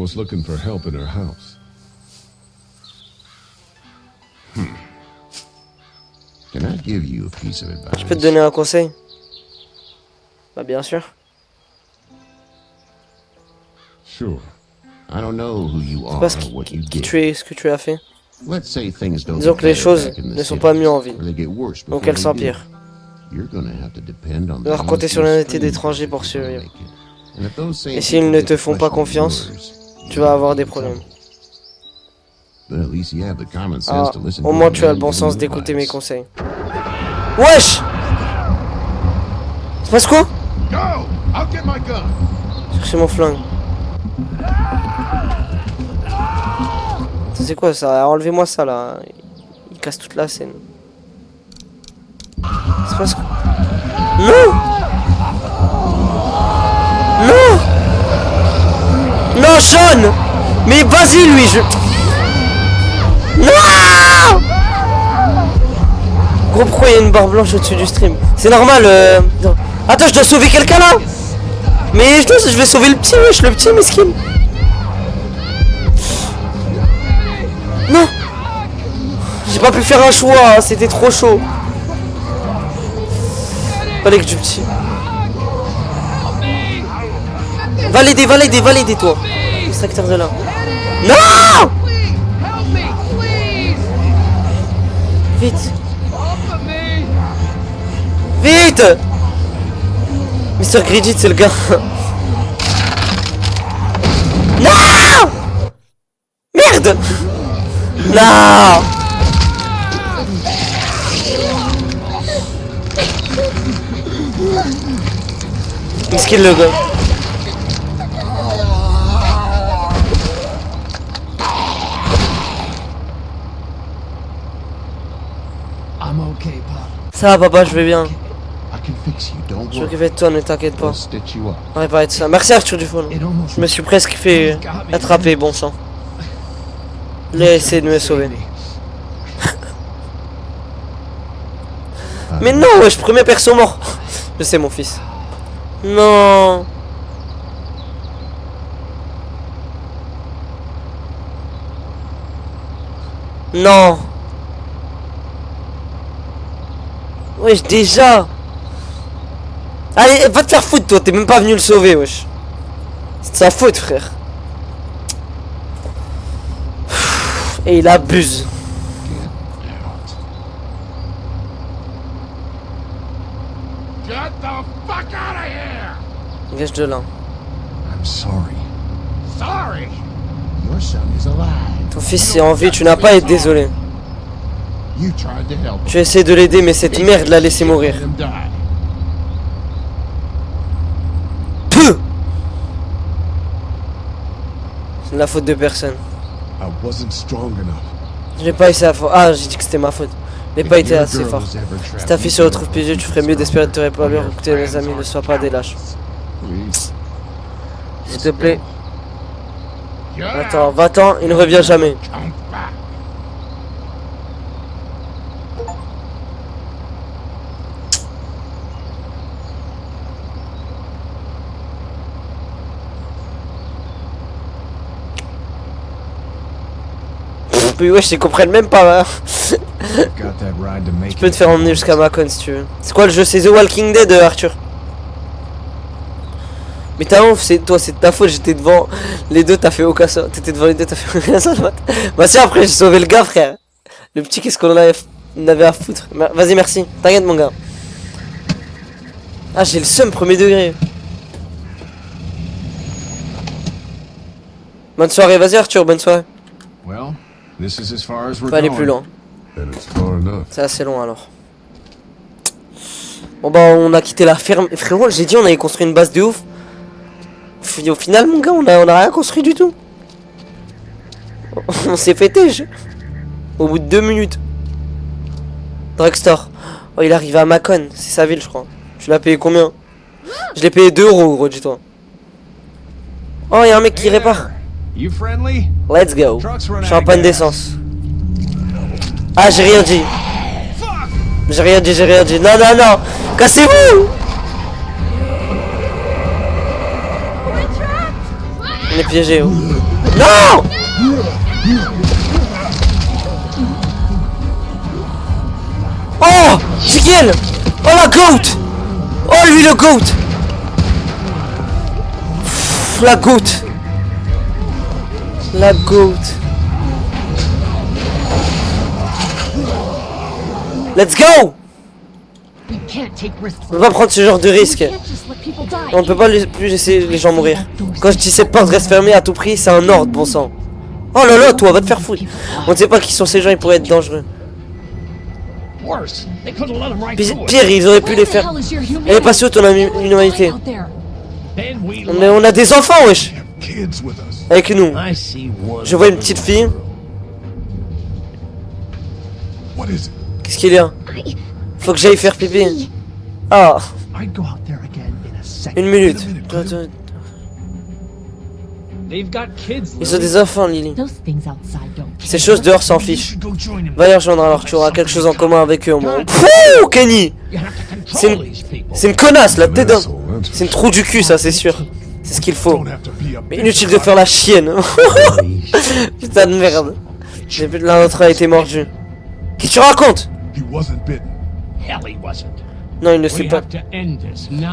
peux te donner un conseil? Bah bien sûr. C'est pas qui tu es, ce que tu as fait. Disons que les choses ne sont pas mieux en ville, donc elles s'empirent. Alors compter sur l'honnêteté d'étrangers pour survivre. Et s'ils ne te font pas confiance, tu vas avoir des problèmes. Ah, au moins tu as le bon sens d'écouter mes conseils. Wesh! Ça passe quoi? Cherchez mon flingue. C'est quoi ça? Enlevez-moi ça là. Il casse toute la scène. Ça passe quoi? Non! Non! Non, Sean! Mais vas-y lui, je... Non! Gros, pourquoi il y a une barre blanche au-dessus du stream? C'est normal, Attends, je dois sauver quelqu'un là! Mais je vais sauver le petit, wesh, le petit mesquin. Non! J'ai pas pu faire un choix, c'était trop chaud. Fallait que du petit. Va l'aider toi. Extracteur de là. Non! Vite. Vite! Mr. Grigit, c'est le gars. Non! Merde! Non! Qu'est-ce qu'il le gars? Ça va papa, je vais bien. Je m'occupe de toi, ne t'inquiète pas. On va parler de ça. Merci Arthur Dufault. Je me suis presque fait attraper, bon sang. Il a essayé de me sauver. Mais non, wesh, premier perso mort. Je sais mon fils. Non. Non. Wesh, déjà. Allez, va te faire foutre toi, t'es même pas venu le sauver, wesh. C'est de sa faute, frère. Et il abuse. Dégage de là. Ton fils est en vie, tu n'as pas à être désolé. Tu essaies de l'aider, mais cette merde l'a laissé mourir. Peu. C'est la faute de personne. Je n'ai pas essayé à fort. Ah, j'ai dit que c'était ma faute. Je n'ai pas été assez fort. Si ta fille se retrouve piégée, tu ferais mieux d'espérer de te réparer ou que mes amis ne soient pas des lâches. S'il te plaît. Attends, va-t'en, il ne revient jamais. Puis wesh, ils comprennent même pas. Hein. Je peux te faire emmener jusqu'à Macon si tu veux. C'est quoi le jeu? C'est The Walking Dead, Arthur. Mais t'as honte, c'est toi, c'est de ta faute, j'étais devant les deux, t'as fait aucun sort. T'étais devant les deux, t'as fait aucun sort. Bah si, après j'ai sauvé le gars, frère. Le petit, qu'est-ce qu'on avait à foutre. Vas-y, merci. T'inquiète, mon gars. Ah, j'ai le seum, premier degré. Bonne soirée, vas-y Arthur, bonne soirée. Faut aller plus loin. C'est assez long alors. Bon bah on a quitté la ferme. Frérot, j'ai dit on avait construit une base de ouf. Au final mon gars on a rien construit du tout. On s'est pété au bout de 2 minutes. Drugstore. Oh il est arrivé à Macon, c'est sa ville je crois. Tu l'as payé combien? Je l'ai payé 2 € gros, dis-toi. Oh y'a un mec qui répare. Let's go. Je suis en panne d'essence. Ah j'ai rien dit. J'ai rien dit. Non non non. Cassez-vous. On est piégé. Oh. Non. Oh c'est qui elle? Oh la goat. Oh lui le goat. Pff, la goat. La goat. Let's go. On peut pas prendre ce genre de risque. On peut pas plus laisser les gens mourir. Quand je dis cette porte reste fermée à tout prix, c'est un ordre, bon sang. Oh là là, toi, va te faire foutre. On ne sait pas qui sont ces gens, ils pourraient être dangereux. Pire, ils auraient pu les faire. Elle est passée où ton humanité? On a des enfants, wesh. Avec nous. Je vois une petite fille. Qu'est-ce qu'il y a? Faut que j'aille faire pipi. Ah. 1 minute. Ils ont des enfants, Lily. Ces choses dehors s'en fichent. Va les rejoindre alors, tu auras quelque chose en commun avec eux au moins. Pouh, Kenny. C'est une connasse, la tête d'un... C'est une trou du cul, ça, c'est sûr. C'est ce qu'il faut. Mais inutile de faire la chienne. Putain de merde. L'un d'entre eux a été mordu. Qu'est-ce que tu racontes? Non, il ne sait pas. Il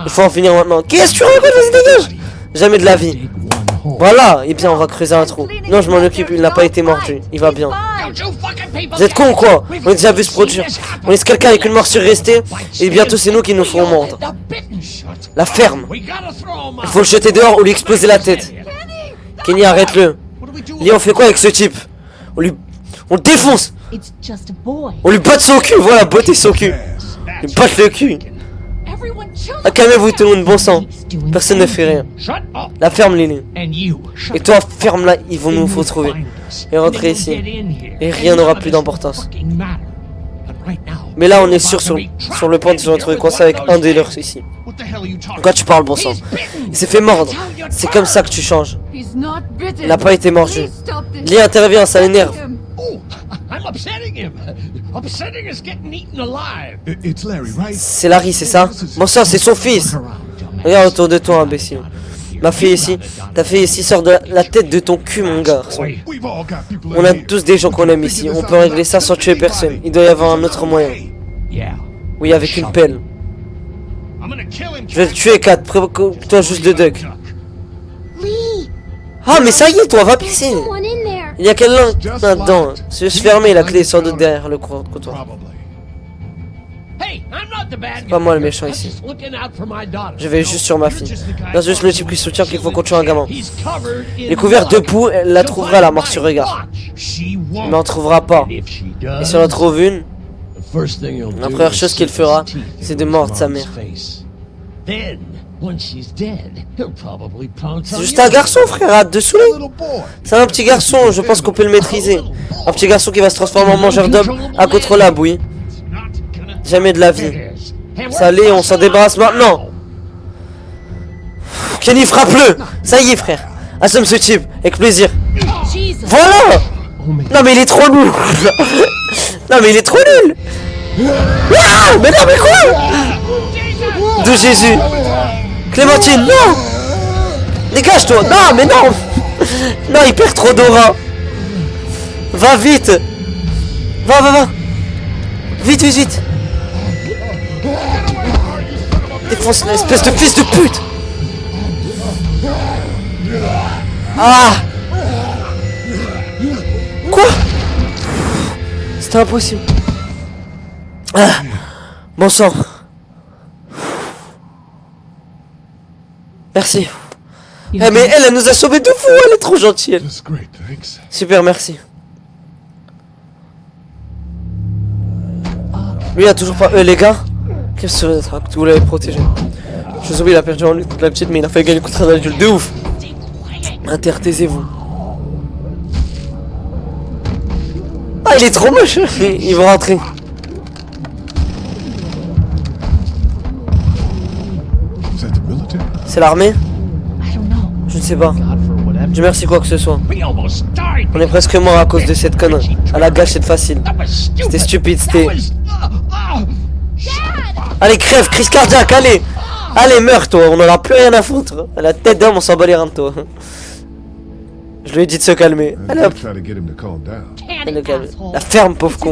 faut en finir maintenant. Qu'est-ce que tu racontes? Vas-y, dégage. Jamais de la vie. Voilà, et bien on va creuser un trou. Non, je m'en occupe, il n'a pas été mordu. Il va bien. Vous êtes cons ou quoi? On a déjà vu se produire. On laisse quelqu'un avec une morsure restée, et bientôt c'est nous qui nous ferons mordre. La ferme. Il faut le jeter dehors ou lui exploser la tête. Kenny, arrête-le. Lee, on fait quoi avec ce type? On le défonce. On lui batte son cul, voilà, botter son cul. Il me batte le cul. Ah, calmez-vous tout le monde, bon sang. Personne ne fait rien. La ferme, Lily. Et toi, ferme-la, ils vont nous retrouver. Et rentrer ici. Et rien n'aura plus d'importance. Mais là, on est sûr sur le point de se retrouver coincé avec un des leurs ici. Pourquoi tu parles, bon sang? Il s'est fait mordre. C'est comme ça que tu changes. Il n'a pas été mordu. Lee intervient, ça l'énerve. C'est Larry, c'est ça? Bon sang, c'est son fils. Regarde autour de toi, imbécile. Ma fille ici, ta fille ici sort de la tête de ton cul, mon garçon. On a tous des gens qu'on aime ici. On peut régler ça sans tuer personne. Il doit y avoir un autre moyen. Oui, avec une pelle. Je vais te tuer, Kat. Préoccupe-toi juste de Doug. Ah, mais ça y est, toi, va pisser. Il y a quelqu'un là-dedans. C'est juste fermé, la clé est sans doute derrière le comptoir. C'est pas moi le méchant ici. Je vais juste sur ma fille. Non, c'est juste le type qui soutient qu'il faut qu'on tue un gamin. Il est couvert de poux, elle la trouvera la mort sur regard. Mais on en trouvera pas. Et si on en trouve une, la première chose qu'il fera, c'est de mordre sa mère. C'est juste un garçon, frère, arrête de saouler. C'est un petit garçon, je pense qu'on peut le maîtriser. Un petit garçon qui va se transformer en mangeur d'hommes incontrôlable, oui. Jamais de la vie. Ça allait, on s'en débarrasse maintenant. Kenny, frappe-le. Ça y est, frère. Assomme ce type, avec plaisir. Voilà. Non mais il est trop nul. Non mais il est trop nul. Ah, mais non mais quoi? De Jésus. Clémentine, non. Dégage-toi. Non mais non. Non, il perd trop d'aura. Va vite. Va. Vite. Défonce l'espèce de fils de pute. Ah. Quoi? C'était impossible. Ah. Bon sang. Merci. Eh mais elle nous a sauvés de fou, elle est trop gentille. That's great, thanks. Super, merci. Lui il a toujours pas... les gars, qu'est-ce que c'est notre acte? Vous l'avez protégé. Je sais, il a perdu en lutte contre la petite, mais il a fait gagner contre un adulte de ouf. Taisez-vous. Ah, il est trop moche. Ils vont rentrer. Is that the military? C'est l'armée? Je ne sais pas. Dieu merci quoi que ce soit. On est presque mort à cause de cette connerie. À la gâchette facile. C'était stupide, c'était... Allez, crève, crise cardiaque, allez. Allez, meurs toi, on en a plus rien à foutre. À la tête d'homme, on s'en bat les reins de toi. Je lui ai dit de se calmer. Allez hop. Try to get him to calm down. Le calme. La ferme, pauvre con.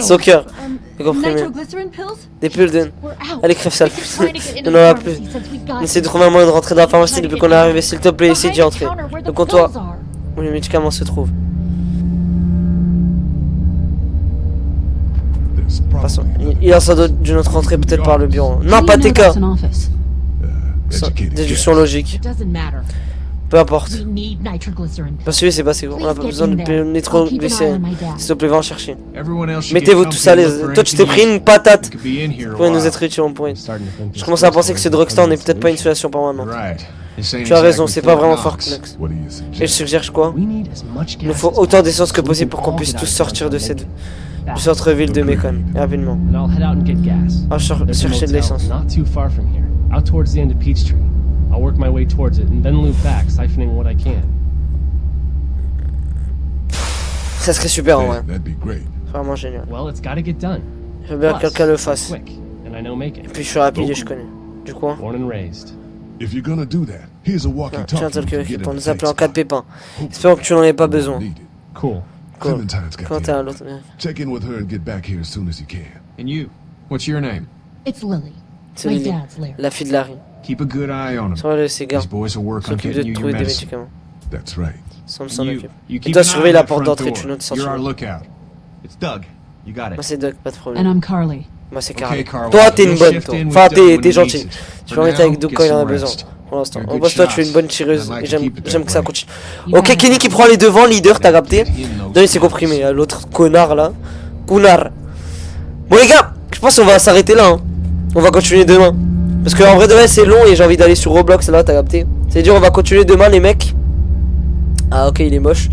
Son cœur. Des comprimés. Des pulls. Allez, crève sale. Il n'en a plus. On essaie de trouver un moyen de rentrer dans la pharmacie depuis qu'on est arrivé. S'il te plaît, essaie d'y entrer. Le comptoir où les médicaments se trouvent. There's Passons. probably Il a sans doute d'une autre entrée, peut-être par le bureau. Non, pas TK. educated Déduction guess. logique. Peu importe. Parce que c'est passé. On n'a pas besoin de nitroglycérine. S'il te plaît, va en chercher. Everyone else should Mettez-vous get tous à l'aise. comfy Toi, tu t'es looking pris for une patate. anything. You could be in here a Pourrait nous while. être utile, on pourrait. Starting to think Je this commence à penser que ce place drugstore is n'est peut-être pas une solution. solution pour maintenant. Right. This ain't Tu as raison, exactly c'est pas Fort vraiment Knox. fort, Knox. What do you Et je suggest? suggère quoi? We need as much Il nous gas faut as autant d'essence que possible possible so pour we qu'on can puisse all tous get sortir out de of cette... Denver. du centre-ville de Macon. Et rapidement. And I'll head out and get gas. Ah, There's a chercher de motel l'essence. not too far from here, out towards the end of Peachtree. I'll work my way towards it and then loop back, siphoning what I can. Ça serait super en vrai. Yeah, that'd be great. Vraiment génial. Well, it's gotta get done. Je veux bien que Plus, quelqu'un le I'm fasse. quick, and I know Macon. Et puis je suis rapide et je connais. Du coup, Born and raised. If you're gonna do that, here's a tiens, walkie-talkie tel you que can get pour in nous the appeler en tank cas de spot. pépin. Espérons que tu n'en aies pas besoin. Need it. Cool. Cool. Clementine's got Quand the t'es à info. l'autre... Check in with her and get back here as soon as you can. And you, what's your name? It's Lily. C'est My Lily, dad's Larry. la fille de Larry. Keep a good eye on him. Sur le cigare. These boys will work on S'occupe de getting you your trouver des medicine. médicaments. That's right. Sam s'en And occupe. you Et keep toi, an eye surveille on la that porte front d'entrée, door. tu notes You're our sortir. lookout. It's Doug. You got Moi it. c'est Doug, pas de And problème. I'm Carly. Moi c'est Okay, Carly. Carl. Toi t'es une You'll bonne shift toi. in with Enfin Doug when t'es he gentil. needs it. Tu For vas mettre avec now, Doug get quand il en a some besoin. rest. Pour l'instant. You're En good boss toi tu es une shots. bonne tireuse. I'd like Et to j'aime keep it que that ça way. continue. Ok, Kenny qui prend les devants, leader, t'as capté? Donne ses comprimés à l'autre connard là. Connard. Bon les gars, je pense qu'on va s'arrêter là. Hein. On va continuer demain. Parce que en vrai de vrai c'est long et j'ai envie d'aller sur Roblox là, t'as capté? C'est dire on va continuer demain les mecs. Ah ok il est moche.